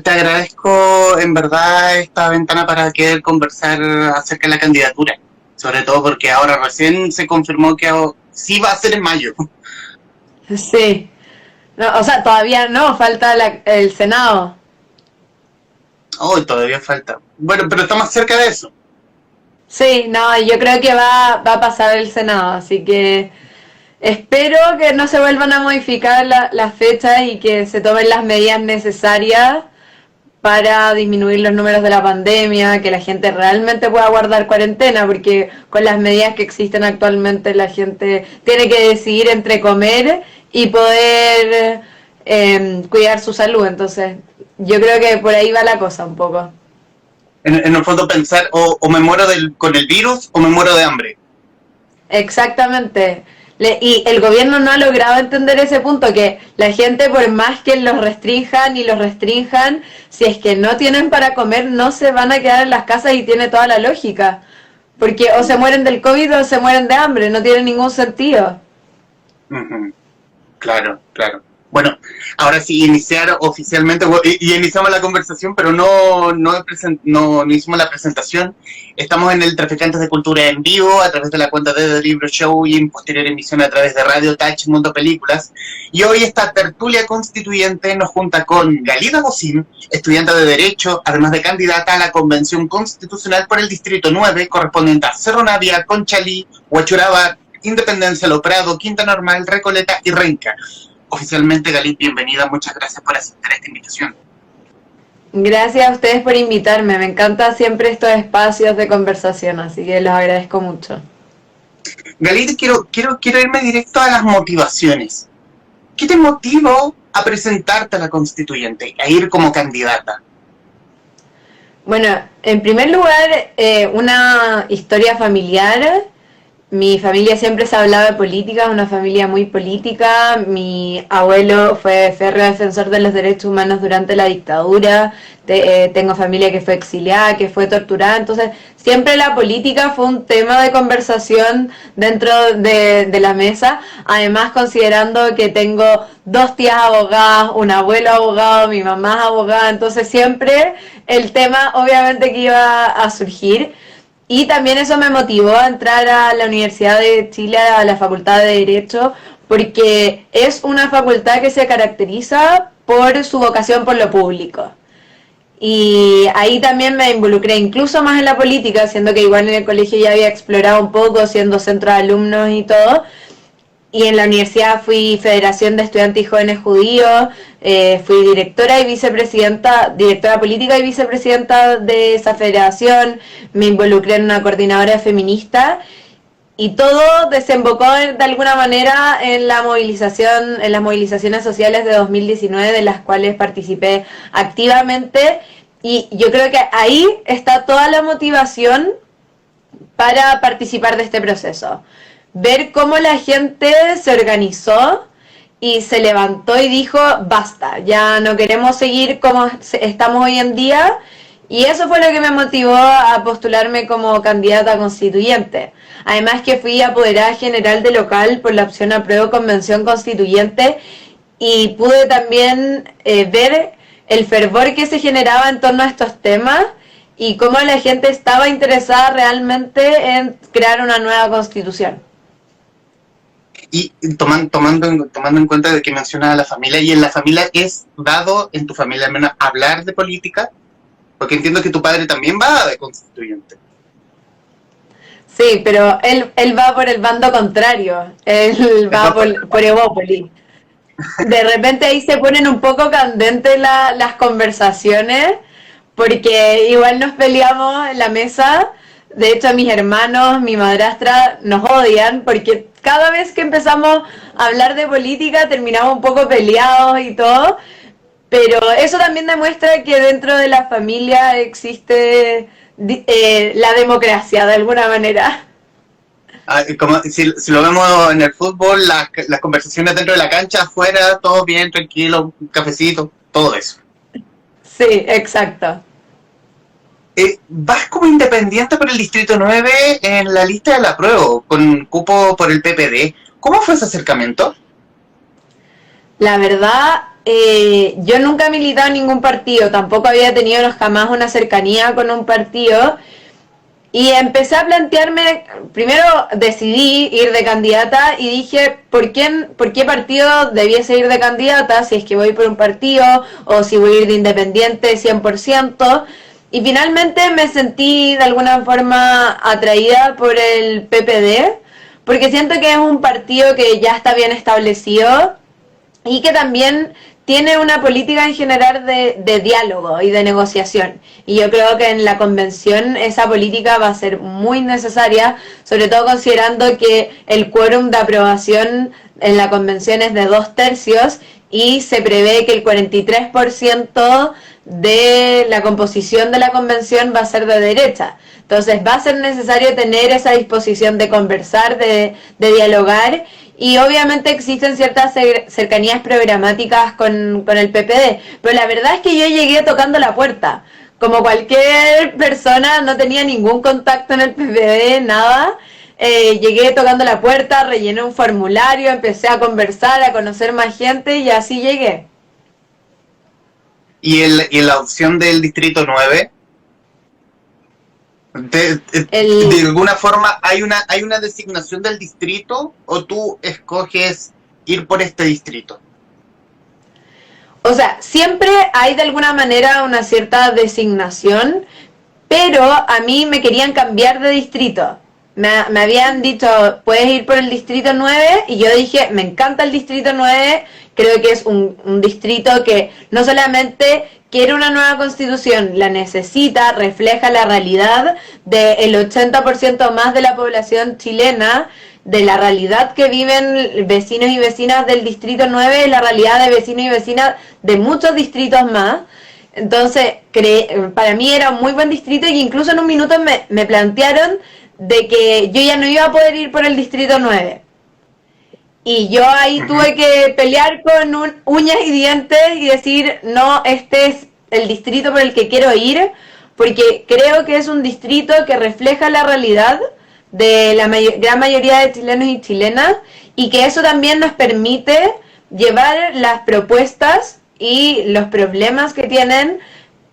te agradezco en verdad esta ventana para querer conversar acerca de la candidatura, sobre todo porque ahora recién se confirmó que sí va a ser en mayo. Sí. No, o sea, todavía no, falta el Senado. Oh, todavía falta. Bueno, pero está más cerca de eso. Sí, no, yo creo que va a pasar el Senado, así que espero que no se vuelvan a modificar las fechas y que se tomen las medidas necesarias para disminuir los números de la pandemia, que la gente realmente pueda guardar cuarentena, porque con las medidas que existen actualmente la gente tiene que decidir entre comer y poder cuidar su salud. Entonces, yo creo que por ahí va la cosa un poco. En el fondo pensar, o me muero con el virus o me muero de hambre. Exactamente. Y el gobierno no ha logrado entender ese punto, que la gente, por más que los restrinjan y los restrinjan, si es que no tienen para comer, no se van a quedar en las casas, y tiene toda la lógica. Porque o se mueren del COVID o se mueren de hambre, no tiene ningún sentido. Uh-huh. Claro, claro. Bueno, ahora sí, iniciar oficialmente, y iniciamos la conversación, pero no hicimos la presentación. Estamos en el Traficantes de Cultura en vivo, a través de la cuenta de The Libro Show y en posterior emisión a través de Radio Touch Mundo Películas. Y hoy esta tertulia constituyente nos junta con Galina Bocín, estudiante de Derecho, además de candidata a la Convención Constitucional por el Distrito 9, correspondiente a Cerro Navia, Conchalí, Huachuraba, Independencia, Lo Prado, Quinta Normal, Recoleta y Renca. Oficialmente, Galit, bienvenida, muchas gracias por aceptar esta invitación. Gracias a ustedes por invitarme, me encanta siempre estos espacios de conversación, así que los agradezco mucho. Galit, quiero irme directo a las motivaciones. ¿Qué te motivó a presentarte a la constituyente, a ir como candidata? Bueno, en primer lugar, una historia familiar. Mi familia siempre se hablaba de política, una familia muy política. Mi abuelo fue férreo defensor de los derechos humanos durante la dictadura. Tengo familia que fue exiliada, que fue torturada. Entonces, siempre la política fue un tema de conversación dentro de la mesa. Además, considerando que tengo 2 tías abogadas, un abuelo abogado, mi mamá es abogada. Entonces, siempre el tema obviamente que iba a surgir. Y también eso me motivó a entrar a la Universidad de Chile, a la Facultad de Derecho, porque es una facultad que se caracteriza por su vocación por lo público. Y ahí también me involucré incluso más en la política, siendo que igual en el colegio ya había explorado un poco, siendo centro de alumnos y todo. Y en la universidad fui Federación de Estudiantes y Jóvenes Judíos, fui directora política y vicepresidenta de esa federación, me involucré en una coordinadora feminista, y todo desembocó de alguna manera en la movilización, en las movilizaciones sociales de 2019, de las cuales participé activamente, y yo creo que ahí está toda la motivación para participar de este proceso. Ver cómo la gente se organizó y se levantó y dijo, basta, ya no queremos seguir como estamos hoy en día. Y eso fue lo que me motivó a postularme como candidata constituyente. Además que fui apoderada general de local por la opción Apruebo Convención Constituyente, y pude también ver el fervor que se generaba en torno a estos temas y cómo la gente estaba interesada realmente en crear una nueva constitución. Y tomando en cuenta de que mencionas a la familia, y en la familia es dado, en tu familia al menos, hablar de política, porque entiendo que tu padre también va de constituyente. Sí, pero él va por el bando contrario, él va por Evópoli. De repente ahí se ponen un poco candentes las conversaciones, porque igual nos peleamos en la mesa. De hecho, mis hermanos, mi madrastra nos odian, porque cada vez que empezamos a hablar de política terminamos un poco peleados y todo. Pero eso también demuestra que dentro de la familia existe la democracia, de alguna manera. Como si lo vemos en el fútbol, las conversaciones dentro de la cancha, afuera, todo bien, tranquilo, un cafecito, todo eso. Sí, exacto. Vas como independiente por el Distrito 9 en la lista de la prueba, con cupo por el PPD. ¿Cómo fue ese acercamiento? La verdad, yo nunca he militado en ningún partido, tampoco había tenido jamás una cercanía con un partido. Y empecé a plantearme, primero decidí ir de candidata y dije, ¿por qué partido debiese ir de candidata si es que voy por un partido o si voy a ir de independiente 100%? Y finalmente me sentí de alguna forma atraída por el PPD, porque siento que es un partido que ya está bien establecido y que también tiene una política en general de diálogo y de negociación. Y yo creo que en la convención esa política va a ser muy necesaria, sobre todo considerando que el quórum de aprobación en la convención es de 2/3 y se prevé que el 43% de la composición de la convención va a ser de derecha. Entonces va a ser necesario tener esa disposición de conversar, de dialogar, y obviamente existen ciertas cercanías programáticas con el PPD, pero la verdad es que yo llegué tocando la puerta. Como cualquier persona, no tenía ningún contacto en el PPD, nada. Llegué tocando la puerta, rellené un formulario, empecé a conversar, a conocer más gente y así llegué. ¿Y la opción del Distrito 9? De alguna forma hay una designación del distrito o tú escoges ir por este distrito? O sea, siempre hay de alguna manera una cierta designación, pero a mí me querían cambiar de distrito. Me habían dicho, puedes ir por el distrito 9, y yo dije, me encanta el distrito 9, creo que es un distrito que no solamente quiere una nueva constitución, la necesita, refleja la realidad del 80% más de la población chilena, de la realidad que viven vecinos y vecinas del distrito 9, y la realidad de vecinos y vecinas de muchos distritos más. Entonces, para mí era un muy buen distrito, y incluso en un minuto me plantearon de que yo ya no iba a poder ir por el distrito 9. Y yo ahí tuve que pelear con uñas y dientes y decir, no, este es el distrito por el que quiero ir, porque creo que es un distrito que refleja la realidad de la gran mayoría de chilenos y chilenas, y que eso también nos permite llevar las propuestas y los problemas que tienen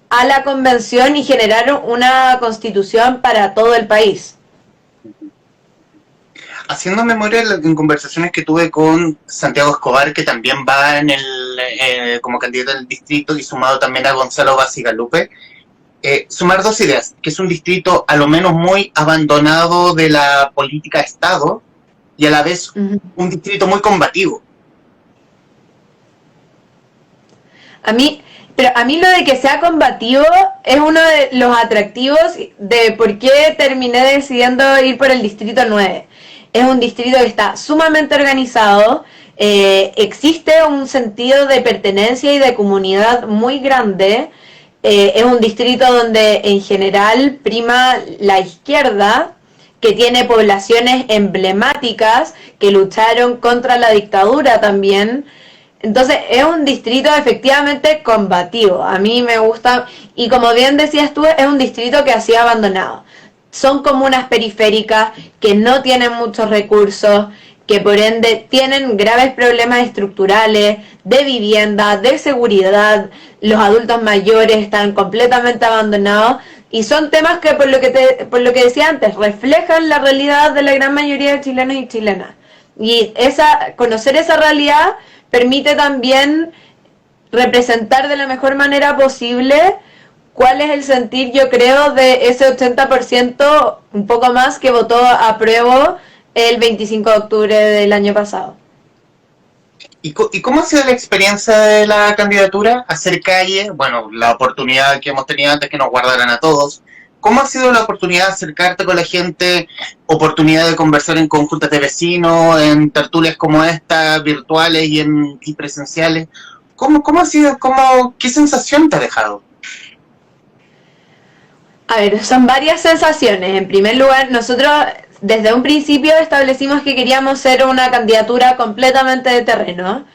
a la convención y generar una constitución para todo el país. Haciendo memoria en conversaciones que tuve con Santiago Escobar, que también va como candidato del distrito, y sumado también a Gonzalo Bacigalupe, sumar dos ideas, que es un distrito a lo menos muy abandonado de la política de Estado, y a la vez un distrito muy combativo. A mí lo de que sea combativo es uno de los atractivos de por qué terminé decidiendo ir por el distrito 9. Es un distrito que está sumamente organizado, existe un sentido de pertenencia y de comunidad muy grande, es un distrito donde en general prima la izquierda, que tiene poblaciones emblemáticas que lucharon contra la dictadura también. Entonces es un distrito efectivamente combativo, a mí me gusta, y como bien decías tú, es un distrito que ha sido abandonado. Son comunas periféricas que no tienen muchos recursos, que por ende tienen graves problemas estructurales, de vivienda, de seguridad, los adultos mayores están completamente abandonados, y son temas que por lo que decía antes, reflejan la realidad de la gran mayoría de chilenos y chilenas. Y conocer esa realidad permite también representar de la mejor manera posible cuál es el sentir, yo creo, de ese 80%, un poco más, que votó a prueba el 25 de octubre del año pasado. ¿Y cómo ha sido la experiencia de la candidatura? Hacer calle, bueno, la oportunidad que hemos tenido antes que nos guardaran a todos. ¿Cómo ha sido la oportunidad de acercarte con la gente, oportunidad de conversar en conjuntas de vecinos, en tertulias como esta, virtuales y presenciales? ¿Cómo ha sido? ¿Qué sensación te ha dejado? A ver, son varias sensaciones. En primer lugar, nosotros desde un principio establecimos que queríamos ser una candidatura completamente de terreno.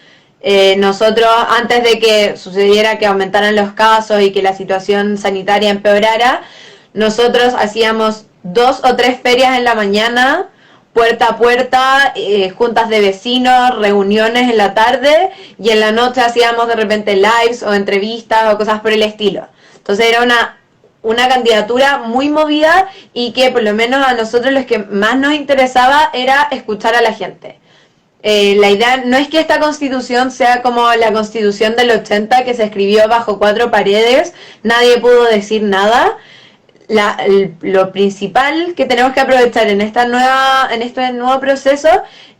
Nosotros, antes de que sucediera que aumentaran los casos y que la situación sanitaria empeorara, nosotros hacíamos 2 o 3 ferias en la mañana puerta a puerta, juntas de vecinos, reuniones en la tarde, y en la noche hacíamos de repente lives o entrevistas o cosas por el estilo. Entonces era una candidatura muy movida, y que por lo menos a nosotros los que más nos interesaba era escuchar a la gente. La idea no es que esta constitución sea como la constitución del 80, que se escribió bajo 4 paredes, nadie pudo decir nada. Lo principal que tenemos que aprovechar en este nuevo proceso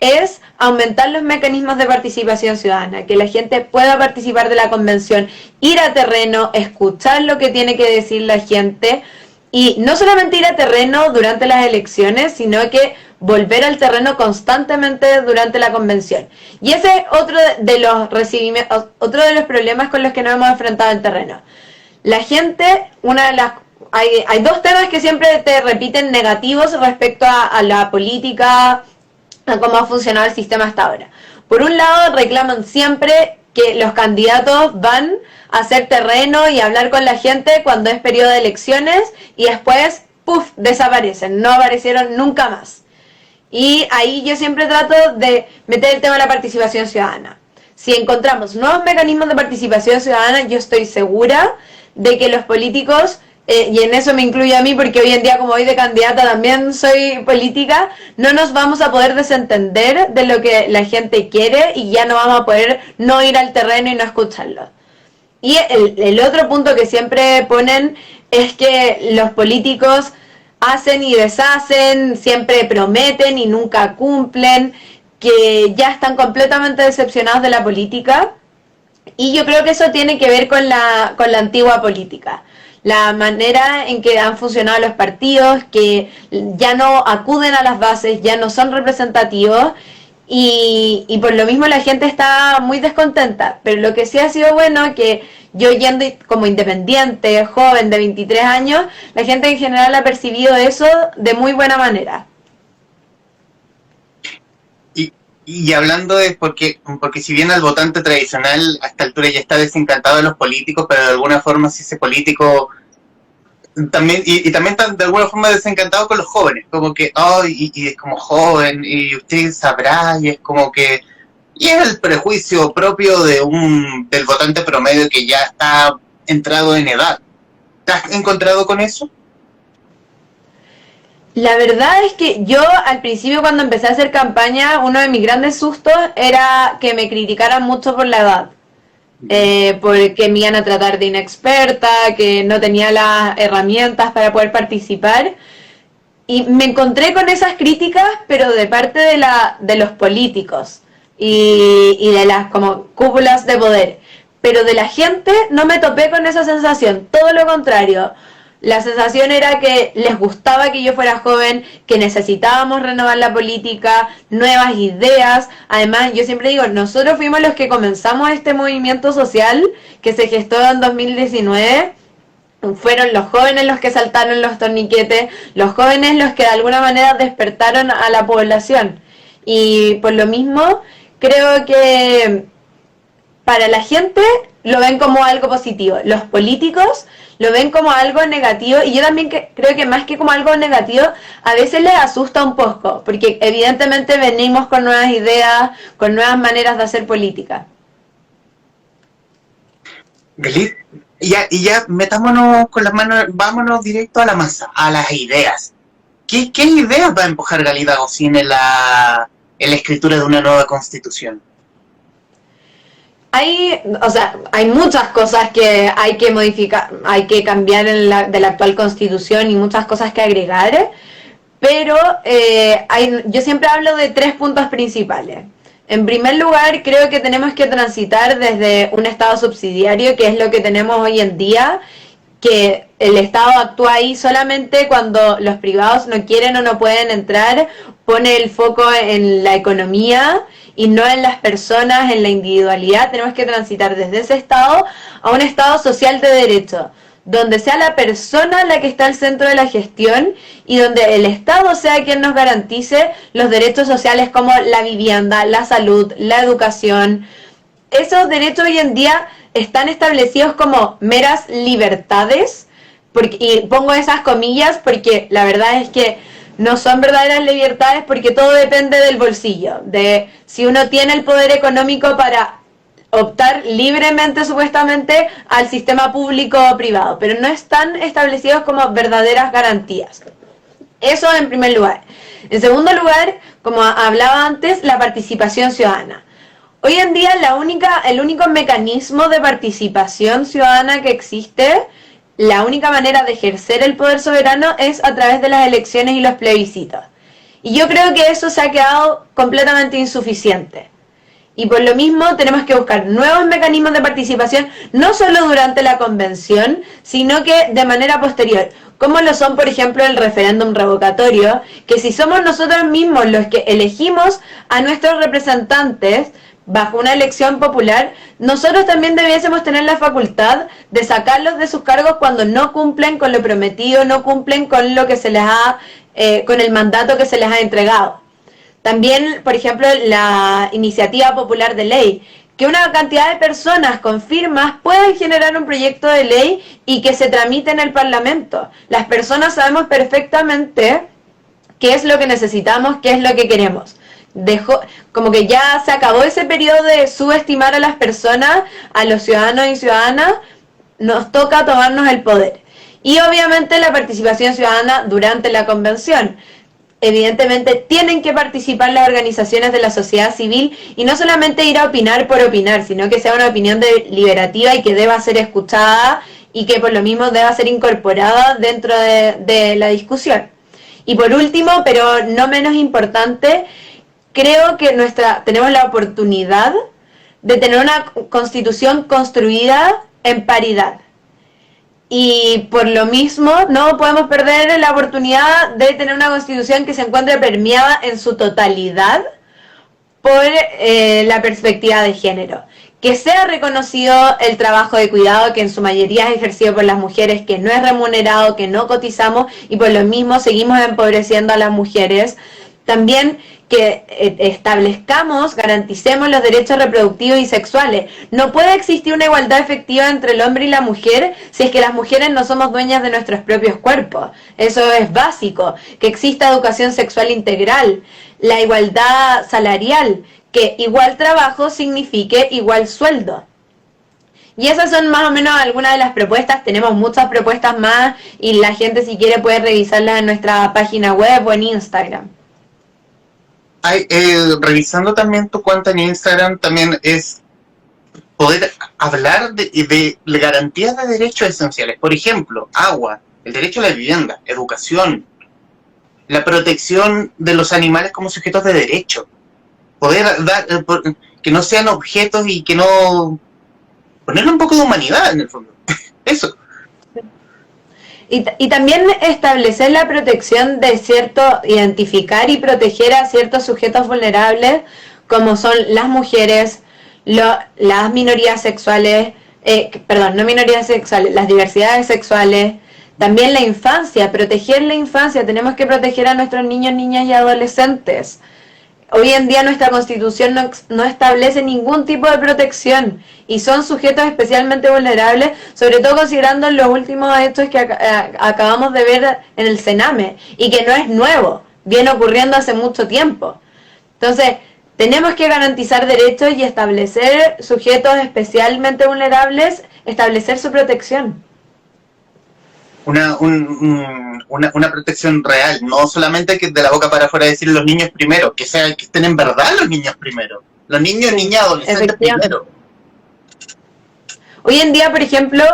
es aumentar los mecanismos de participación ciudadana, que la gente pueda participar de la convención, ir a terreno, escuchar lo que tiene que decir la gente, y no solamente ir a terreno durante las elecciones, sino que volver al terreno constantemente durante la convención. Y ese es otro de los problemas con los que nos hemos enfrentado en terreno. La gente, hay 2 temas que siempre te repiten negativos respecto a la política, a cómo ha funcionado el sistema hasta ahora. Por un lado, reclaman siempre que los candidatos van a hacer terreno y a hablar con la gente cuando es periodo de elecciones, y después, ¡puf!, desaparecen, no aparecieron nunca más. Y ahí yo siempre trato de meter el tema de la participación ciudadana. Si encontramos nuevos mecanismos de participación ciudadana, yo estoy segura de que los políticos, y en eso me incluyo a mí, porque hoy en día, como voy de candidata, también soy política, no nos vamos a poder desentender de lo que la gente quiere, y ya no vamos a poder no ir al terreno y no escucharlo. Y el otro punto que siempre ponen es que los políticos hacen y deshacen, siempre prometen y nunca cumplen, que ya están completamente decepcionados de la política. Y yo creo que eso tiene que ver con la antigua política. La manera en que han funcionado los partidos, que ya no acuden a las bases, ya no son representativos, y por lo mismo la gente está muy descontenta. Pero lo que sí ha sido bueno, que yo, yendo como independiente, joven de 23 años, la gente en general ha percibido eso de muy buena manera. Y hablando de, porque si bien el votante tradicional a esta altura ya está desencantado de los políticos, pero de alguna forma si ese político también, y también está de alguna forma desencantado con los jóvenes, como que, y es como joven, y usted sabrá, y es como que, y es el prejuicio propio del votante promedio que ya está entrado en edad. ¿Te has encontrado con eso? La verdad es que yo al principio, cuando empecé a hacer campaña, uno de mis grandes sustos era que me criticaran mucho por la edad. Porque me iban a tratar de inexperta, que no tenía las herramientas para poder participar. Y me encontré con esas críticas, pero de parte de los políticos y de las como cúpulas de poder. Pero de la gente no me topé con esa sensación, todo lo contrario. La sensación era que les gustaba que yo fuera joven, que necesitábamos renovar la política, nuevas ideas. Además, yo siempre digo, nosotros fuimos los que comenzamos este movimiento social que se gestó en 2019. Fueron los jóvenes los que saltaron los torniquetes, los jóvenes los que de alguna manera despertaron a la población. Y por lo mismo, creo que para la gente lo ven como algo positivo. Los políticos lo ven como algo negativo, y yo también creo que más que como algo negativo, a veces les asusta un poco, porque evidentemente venimos con nuevas ideas, con nuevas maneras de hacer política. Y ya metámonos con las manos, vámonos directo a la masa, a las ideas. ¿Qué ideas va a empujar Galita Gosín en la escritura de una nueva constitución? Hay muchas cosas que hay que modificar, hay que cambiar de la actual constitución, y muchas cosas que agregar, pero yo siempre hablo de 3 puntos principales. En primer lugar, creo que tenemos que transitar desde un Estado subsidiario, que es lo que tenemos hoy en día, que el Estado actúa ahí solamente cuando los privados no quieren o no pueden entrar, pone el foco en la economía y no en las personas, en la individualidad. Tenemos que transitar desde ese Estado a un Estado social de derecho, donde sea la persona la que está al centro de la gestión, y donde el Estado sea quien nos garantice los derechos sociales como la vivienda, la salud, la educación. Esos derechos hoy en día están establecidos como meras libertades, y pongo esas comillas porque la verdad es que no son verdaderas libertades porque todo depende del bolsillo, de si uno tiene el poder económico para optar libremente, supuestamente, al sistema público o privado, pero no están establecidos como verdaderas garantías. Eso en primer lugar. En segundo lugar, como hablaba antes, la participación ciudadana. Hoy en día el único mecanismo de participación ciudadana que existe, la única manera de ejercer el poder soberano es a través de las elecciones y los plebiscitos. Y yo creo que eso se ha quedado completamente insuficiente. Y por lo mismo tenemos que buscar nuevos mecanismos de participación, no solo durante la convención, sino que de manera posterior, como lo son, por ejemplo, el referéndum revocatorio, que si somos nosotros mismos los que elegimos a nuestros representantes bajo una elección popular, nosotros también debiésemos tener la facultad de sacarlos de sus cargos cuando no cumplen con lo prometido, no cumplen con lo que se les ha, con el mandato que se les ha entregado. También, por ejemplo, la iniciativa popular de ley, que una cantidad de personas con firmas puedan generar un proyecto de ley y que se tramite en el Parlamento. Las personas sabemos perfectamente qué es lo que necesitamos, qué es lo que queremos. Como que ya se acabó ese periodo de subestimar a las personas, a los ciudadanos y ciudadanas, nos toca tomarnos el poder. Y obviamente la participación ciudadana durante la convención. Evidentemente tienen que participar las organizaciones de la sociedad civil y no solamente ir a opinar por opinar, sino que sea una opinión deliberativa y que deba ser escuchada y que por lo mismo deba ser incorporada dentro de la discusión. Y por último, pero no menos importante, creo que tenemos la oportunidad de tener una constitución construida en paridad. Y por lo mismo no podemos perder la oportunidad de tener una constitución que se encuentre permeada en su totalidad por la perspectiva de género. Que sea reconocido el trabajo de cuidado que en su mayoría es ejercido por las mujeres, que no es remunerado, que no cotizamos y por lo mismo seguimos empobreciendo a las mujeres. También que establezcamos, garanticemos los derechos reproductivos y sexuales. No puede existir una igualdad efectiva entre el hombre y la mujer si es que las mujeres no somos dueñas de nuestros propios cuerpos. Eso es básico. Que exista educación sexual integral, la igualdad salarial, que igual trabajo signifique igual sueldo. Y esas son más o menos algunas de las propuestas. Tenemos muchas propuestas más y la gente, si quiere, puede revisarlas en nuestra página web o en Instagram. Revisando también tu cuenta en Instagram, también es poder hablar de garantías de derechos esenciales. Por ejemplo, agua, el derecho a la vivienda, educación, la protección de los animales como sujetos de derecho. Poder dar, que no sean objetos y que no... ponerle un poco de humanidad en el fondo. Eso. Y también establecer la protección de identificar y proteger a ciertos sujetos vulnerables, como son las mujeres, las minorías sexuales, no minorías sexuales, las diversidades sexuales, también la infancia, proteger la infancia. Tenemos que proteger a nuestros niños, niñas y adolescentes. Hoy en día nuestra Constitución no establece ningún tipo de protección y son sujetos especialmente vulnerables, sobre todo considerando los últimos hechos que acabamos de ver en el Sename y que no es nuevo, viene ocurriendo hace mucho tiempo. Entonces, tenemos que garantizar derechos y establecer sujetos especialmente vulnerables, establecer su protección. Una protección real, no solamente que de la boca para afuera decir los niños primero, que estén en verdad los niños primero, los niños, niñas, adolescentes primero. Hoy en día, por ejemplo,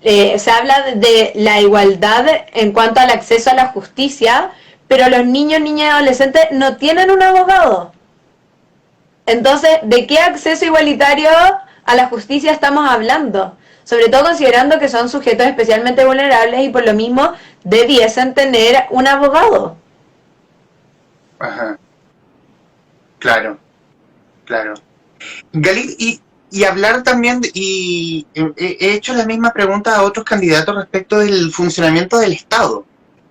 se habla de la igualdad en cuanto al acceso a la justicia, pero los niños, niñas y adolescentes no tienen un abogado. Entonces, ¿de qué acceso igualitario a la justicia estamos hablando? Sobre todo considerando que son sujetos especialmente vulnerables y por lo mismo debiesen tener un abogado. Ajá. Claro. Gali, y hablar también, he hecho la misma pregunta a otros candidatos respecto del funcionamiento del Estado.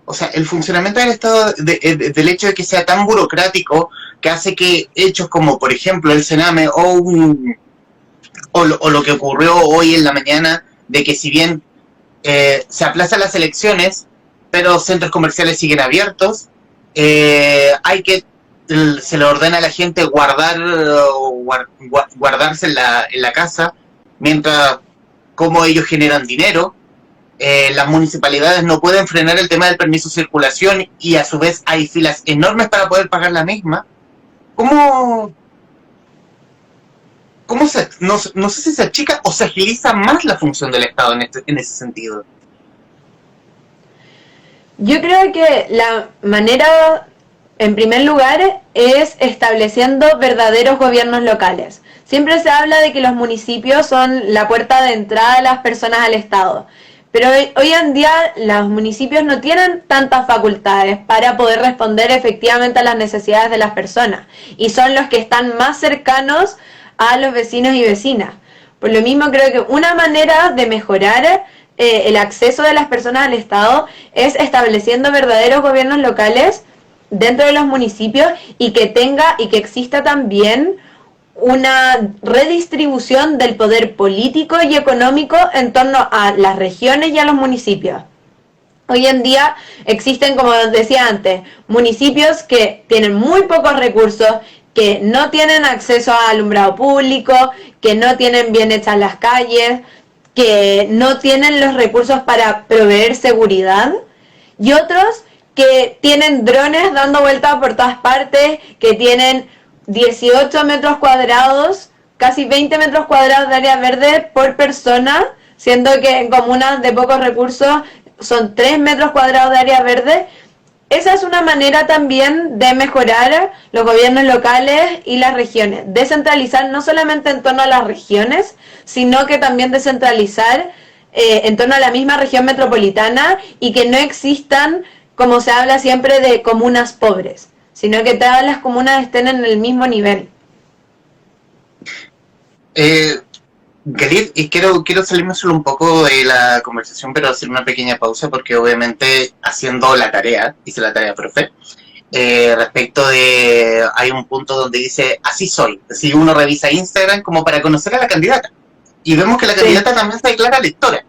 O sea, el funcionamiento del Estado, del hecho de que sea tan burocrático, que hace que hechos como, por ejemplo, el Sename o lo que ocurrió hoy en la mañana, de que si bien se aplazan las elecciones, pero centros comerciales siguen abiertos, se le ordena a la gente guardarse en la casa, mientras como ellos generan dinero. Las municipalidades no pueden frenar el tema del permiso de circulación y a su vez hay filas enormes para poder pagar la misma. ¿Cómo no sé si se achica o se agiliza más la función del Estado en ese sentido? Yo creo que la manera, en primer lugar, es estableciendo verdaderos gobiernos locales. Siempre se habla de que los municipios son la puerta de entrada de las personas al Estado. Pero hoy en día los municipios no tienen tantas facultades para poder responder efectivamente a las necesidades de las personas. Y son los que están más cercanos a los vecinos y vecinas. Por lo mismo creo que una manera de mejorar el acceso de las personas al Estado es estableciendo verdaderos gobiernos locales dentro de los municipios y que exista también una redistribución del poder político y económico en torno a las regiones y a los municipios. Hoy en día existen, como decía antes, municipios que tienen muy pocos recursos, que no tienen acceso a alumbrado público, que no tienen bien hechas las calles, que no tienen los recursos para proveer seguridad, y otros que tienen drones dando vueltas por todas partes, que tienen 18 metros cuadrados, casi 20 metros cuadrados de área verde por persona, siendo que en comunas de pocos recursos son 3 metros cuadrados de área verde. Esa es una manera también de mejorar los gobiernos locales y las regiones. Descentralizar no solamente en torno a las regiones, sino que también descentralizar en torno a la misma región metropolitana y que no existan, como se habla siempre, de comunas pobres, sino que todas las comunas estén en el mismo nivel. Galit, y quiero salirme solo un poco de la conversación, pero hacer una pequeña pausa, porque obviamente haciendo la tarea, hice la tarea, profe, respecto de, hay un punto donde dice, así soy, si uno revisa Instagram como para conocer a la candidata, y vemos que la candidata también se declara lectora,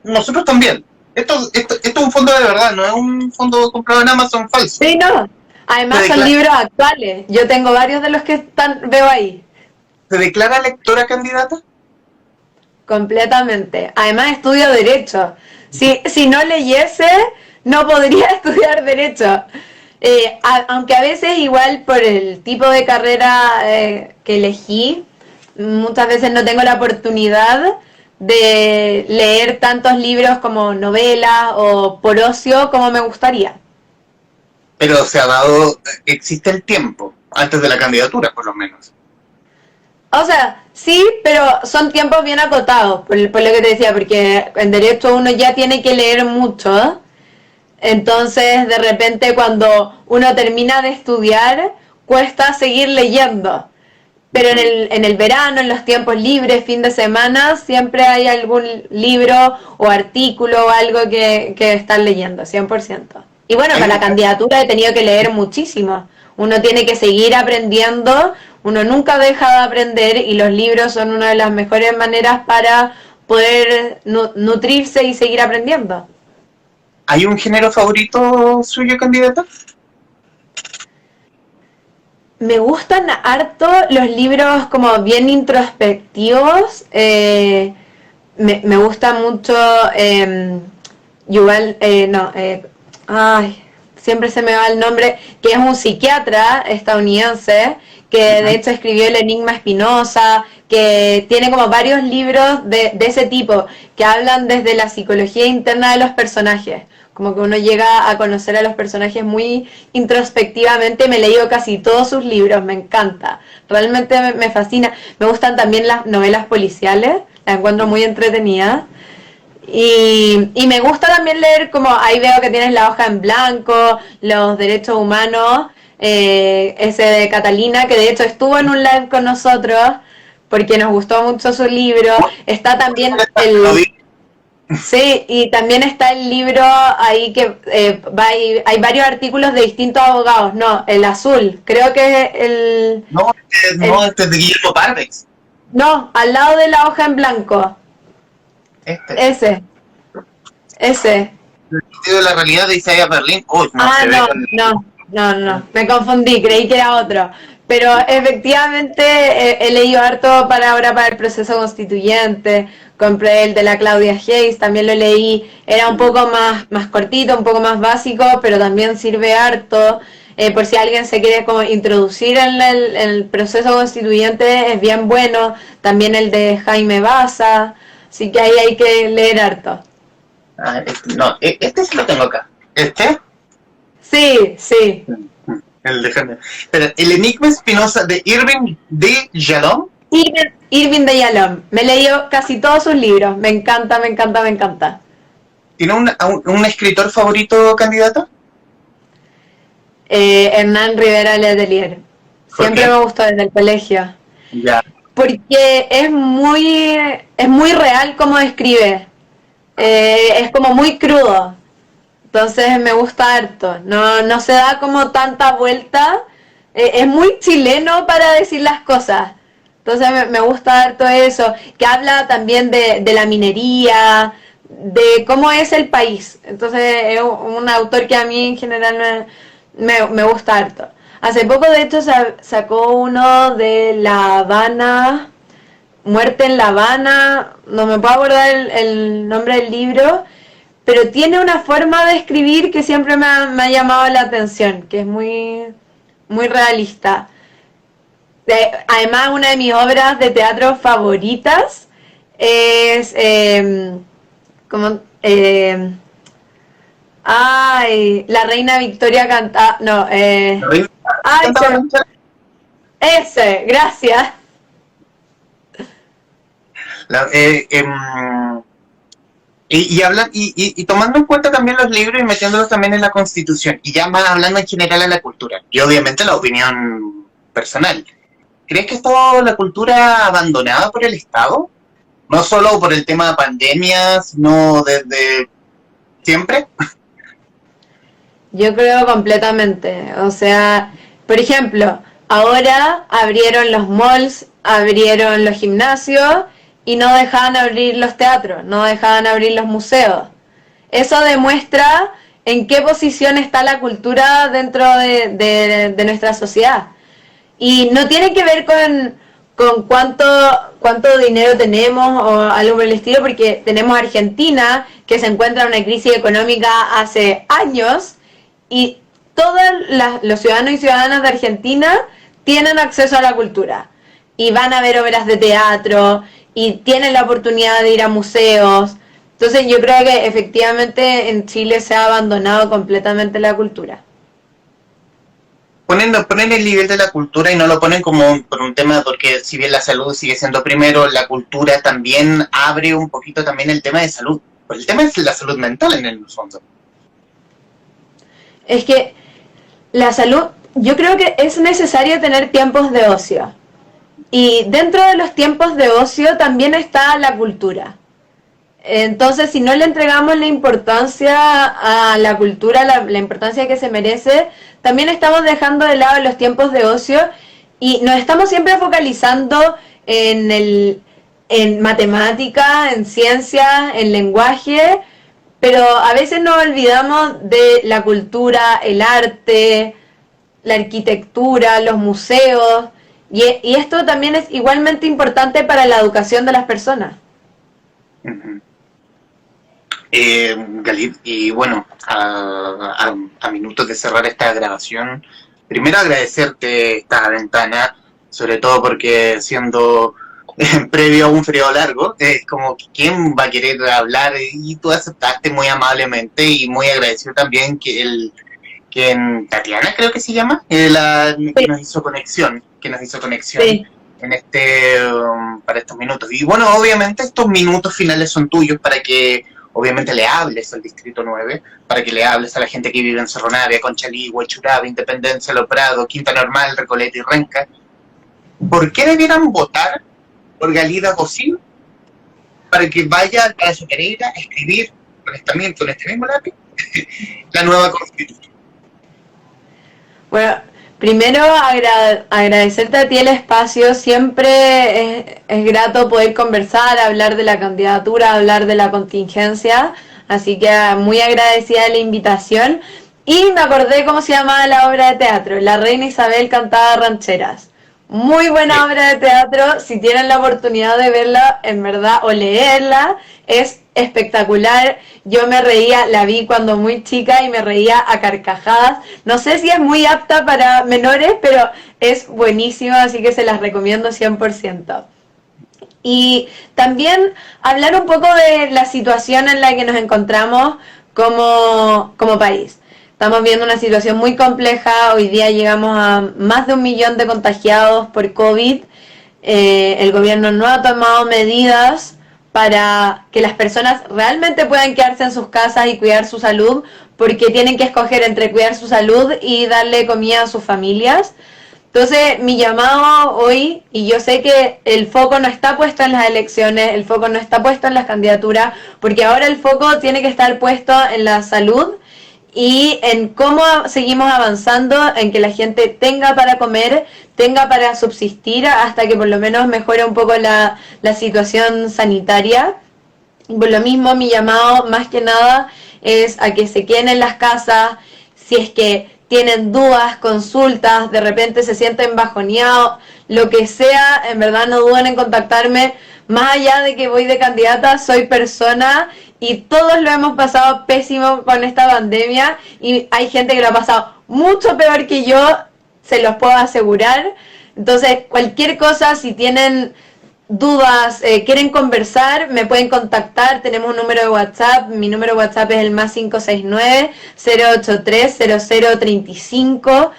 nosotros también, esto es un fondo de verdad, no es un fondo comprado en Amazon falso. Sí, no, además son libros actuales, yo tengo varios de los que veo ahí. ¿Se declara lectora candidata? Completamente. Además estudio Derecho. Si no leyese, no podría estudiar Derecho. Aunque a veces igual por el tipo de carrera que elegí, muchas veces no tengo la oportunidad de leer tantos libros como novelas o por ocio como me gustaría. Pero existe el tiempo, antes de la candidatura por lo menos. O sea, sí, pero son tiempos bien acotados, por lo que te decía, porque en Derecho uno ya tiene que leer mucho, entonces de repente cuando uno termina de estudiar, cuesta seguir leyendo. Pero en el verano, en los tiempos libres, fin de semana, siempre hay algún libro o artículo o algo que estar leyendo, 100%. Y bueno, para la candidatura he tenido que leer muchísimo. Uno tiene que seguir aprendiendo, uno nunca deja de aprender y los libros son una de las mejores maneras para poder nutrirse y seguir aprendiendo. ¿Hay un género favorito suyo, candidata? Me gustan harto los libros como bien introspectivos. Me gusta mucho siempre se me va el nombre, que es un psiquiatra estadounidense que de hecho escribió El Enigma Spinoza, que tiene como varios libros de ese tipo, que hablan desde la psicología interna de los personajes. Como que uno llega a conocer a los personajes muy introspectivamente. Me he leído casi todos sus libros, me encanta. Realmente me fascina. Me gustan también las novelas policiales, las encuentro muy entretenidas. Y me gusta también leer, como ahí veo que tienes La Hoja en Blanco, Los Derechos Humanos, ese de Catalina, que de hecho estuvo en un live con nosotros, porque nos gustó mucho su libro. Está también Sí, y también está el libro ahí que hay varios artículos de distintos abogados. No, el azul, creo que es el... No, este es de Guillermo Pardex. No, al lado de La Hoja en Blanco. Ese. El sentido de la realidad de Isaiah Berlin. Uy, no. no, me confundí, creí que era otro. Pero efectivamente he leído harto para ahora para el proceso constituyente, compré el de la Claudia Hayes, también lo leí, era un poco más cortito, un poco más básico, pero también sirve harto. Por si alguien se quiere como introducir en el proceso constituyente, es bien bueno, también el de Jaime Baza, así que ahí hay que leer harto. No, este sí lo tengo acá. ¿Este? Sí, sí. El de Jaime. Pero el Enigma Espinosa de Irving de Yalom. Irving de Yalom. Me he leído casi todos sus libros. Me encanta, me encanta, me encanta. ¿Tiene un escritor favorito, candidato? Hernán Rivera Letelier. Siempre me gustó desde el colegio. Ya. Porque es muy real como escribe. Es como muy crudo. Entonces me gusta harto. No se da como tanta vuelta. Es muy chileno para decir las cosas. Entonces me gusta harto eso. Que habla también de la minería, de cómo es el país. Entonces es un autor que a mí en general me gusta harto. Hace poco de hecho sacó uno de La Habana, Muerte en La Habana, no me puedo acordar el nombre del libro, pero tiene una forma de escribir que siempre me ha llamado la atención, que es muy realista. Además, una de mis obras de teatro favoritas es como La Reina Victoria canta, no, ese, gracias. Y tomando en cuenta también los libros y metiéndolos también en la Constitución, y ya más hablando en general a la cultura, y obviamente la opinión personal, ¿crees que está la cultura abandonada por el Estado? No solo por el tema de pandemia, sino desde siempre. Yo creo completamente. O sea, por ejemplo, ahora abrieron los malls, abrieron los gimnasios y no dejaban abrir los teatros, no dejaban abrir los museos. Eso demuestra en qué posición está la cultura dentro de nuestra sociedad. Y no tiene que ver con cuánto dinero tenemos o algo por el estilo, porque tenemos Argentina, que se encuentra en una crisis económica hace años, y todos los ciudadanos y ciudadanas de Argentina tienen acceso a la cultura. Y van a ver obras de teatro, y tienen la oportunidad de ir a museos. Entonces yo creo que efectivamente en Chile se ha abandonado completamente la cultura. Ponen el nivel de la cultura y no lo ponen como por un tema, porque si bien la salud sigue siendo primero, la cultura también abre un poquito también el tema de salud. Pues el tema es la salud mental en el fondo. Es que la salud, yo creo que es necesario tener tiempos de ocio. Y dentro de los tiempos de ocio también está la cultura. Entonces, si no le entregamos la importancia a la cultura, la importancia que se merece, también estamos dejando de lado los tiempos de ocio y nos estamos siempre focalizando en matemática, en ciencia, en lenguaje, pero a veces nos olvidamos de la cultura, el arte, la arquitectura, los museos, y esto también es igualmente importante para la educación de las personas. Uh-huh. Galid, y bueno, a minutos de cerrar esta grabación, primero agradecerte esta ventana, sobre todo porque siendo previo a un feriado largo, es como ¿quién va a querer hablar? Y tú aceptaste muy amablemente y muy agradecido también que Tatiana creo que se llama, que nos hizo conexión, sí, en para estos minutos. Y bueno, obviamente estos minutos finales son tuyos para que obviamente le hables al Distrito 9, para que le hables a la gente que vive en Cerro Navia, Conchalí, Huechuraba, Independencia, Lo Prado, Quinta Normal, Recoleta y Renca. ¿Por qué debieran votar por Galida Gosín para que vaya a su Pereira a escribir con este mismo lápiz la nueva Constitución? Bueno, primero agradecerte a ti el espacio. Siempre es grato poder conversar, hablar de la candidatura, hablar de la contingencia, así que muy agradecida de la invitación. Y me acordé cómo se llamaba la obra de teatro. La reina Isabel cantaba rancheras. Muy buena obra de teatro. Si tienen la oportunidad de verla, en verdad, o leerla, es espectacular. Yo me reía, la vi cuando muy chica y me reía a carcajadas. No sé si es muy apta para menores, pero es buenísima, así que se las recomiendo 100%. Y también hablar un poco de la situación en la que nos encontramos como país. Estamos viendo una situación muy compleja. Hoy día llegamos a más de 1 millón de contagiados por COVID. El gobierno no ha tomado medidas para que las personas realmente puedan quedarse en sus casas y cuidar su salud, porque tienen que escoger entre cuidar su salud y darle comida a sus familias. Entonces, mi llamado hoy, y yo sé que el foco no está puesto en las elecciones, el foco no está puesto en las candidaturas, porque ahora el foco tiene que estar puesto en la salud y en cómo seguimos avanzando, en que la gente tenga para comer, tenga para subsistir, hasta que por lo menos mejore un poco la situación sanitaria. Por lo mismo, mi llamado más que nada es a que se queden en las casas. Si es que tienen dudas, consultas, de repente se sienten bajoneados, lo que sea, en verdad no duden en contactarme. Más allá de que voy de candidata, soy persona y todos lo hemos pasado pésimo con esta pandemia y hay gente que lo ha pasado mucho peor que yo, se los puedo asegurar. Entonces, cualquier cosa, si tienen dudas, quieren conversar, me pueden contactar. Tenemos un número de WhatsApp. Mi número de WhatsApp es el más 569-083-0035.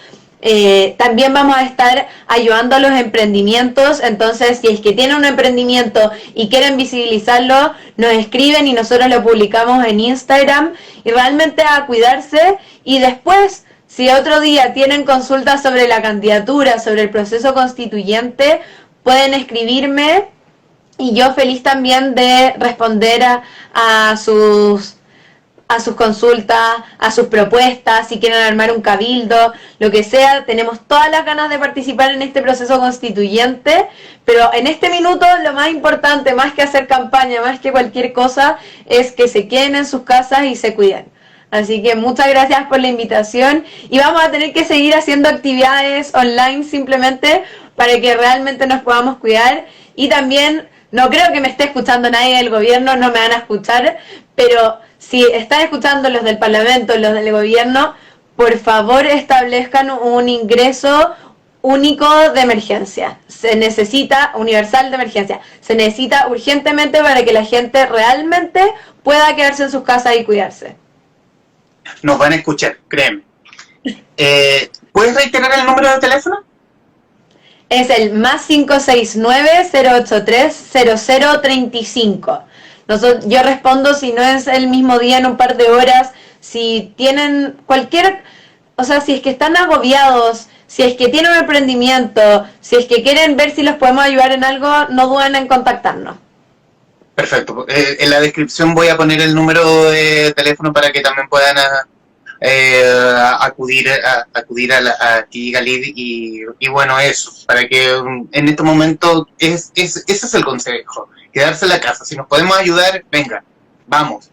También vamos a estar ayudando a los emprendimientos. Entonces, si es que tienen un emprendimiento y quieren visibilizarlo, nos escriben y nosotros lo publicamos en Instagram. Y realmente a cuidarse. Y después, si otro día tienen consultas sobre la candidatura, sobre el proceso constituyente, pueden escribirme y yo feliz también de responder a sus consultas, a sus propuestas, si quieren armar un cabildo, lo que sea. Tenemos todas las ganas de participar en este proceso constituyente, pero en este minuto lo más importante, más que hacer campaña, más que cualquier cosa, es que se queden en sus casas y se cuiden. Así que muchas gracias por la invitación y vamos a tener que seguir haciendo actividades online simplemente para que realmente nos podamos cuidar. Y también, no creo que me esté escuchando nadie del gobierno, no me van a escuchar, pero si están escuchando los del Parlamento, los del gobierno, por favor establezcan un ingreso único de emergencia. Se necesita, universal de emergencia. Se necesita urgentemente para que la gente realmente pueda quedarse en sus casas y cuidarse. Nos van a escuchar, créeme. ¿Puedes reiterar el número de teléfono? Es el más 569-083-0035. Yo respondo si no es el mismo día, en un par de horas. Si tienen cualquier, o sea, si es que están agobiados, si es que tienen un emprendimiento, si es que quieren ver si los podemos ayudar en algo, no duden en contactarnos. Perfecto. En la descripción voy a poner el número de teléfono para que también puedan acudir a ti, Galid, y bueno, eso, para que en este momento ese es el consejo, quedarse en la casa. Si nos podemos ayudar, venga, vamos,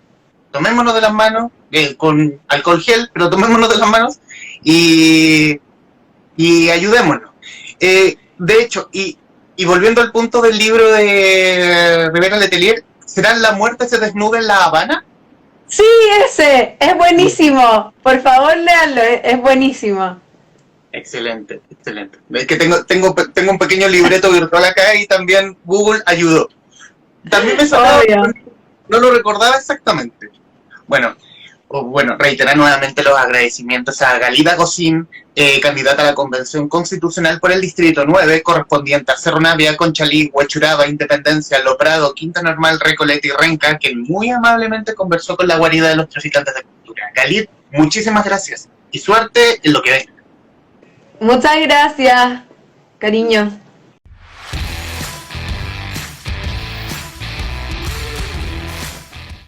tomémonos de las manos, con alcohol gel, pero tomémonos de las manos y ayudémonos. De hecho, y volviendo al punto del libro de Rivera Letelier, ¿será La muerte se desnuda en La Habana? Sí, ese, es buenísimo. Por favor, léanlo, es buenísimo. Excelente, excelente. Es que tengo un pequeño libreto virtual acá y también Google ayudó. También me sonaba, no lo recordaba exactamente. Bueno, reiterar nuevamente los agradecimientos a Galida Gosín, candidata a la Convención Constitucional por el Distrito 9, correspondiente a Cerro Navia, Conchalí, Huechuraba, Independencia, Lo Prado, Quinta Normal, Recoleta y Renca, que muy amablemente conversó con la guarida de los traficantes de cultura. Galid, muchísimas gracias y suerte en lo que venga. Muchas gracias, cariño.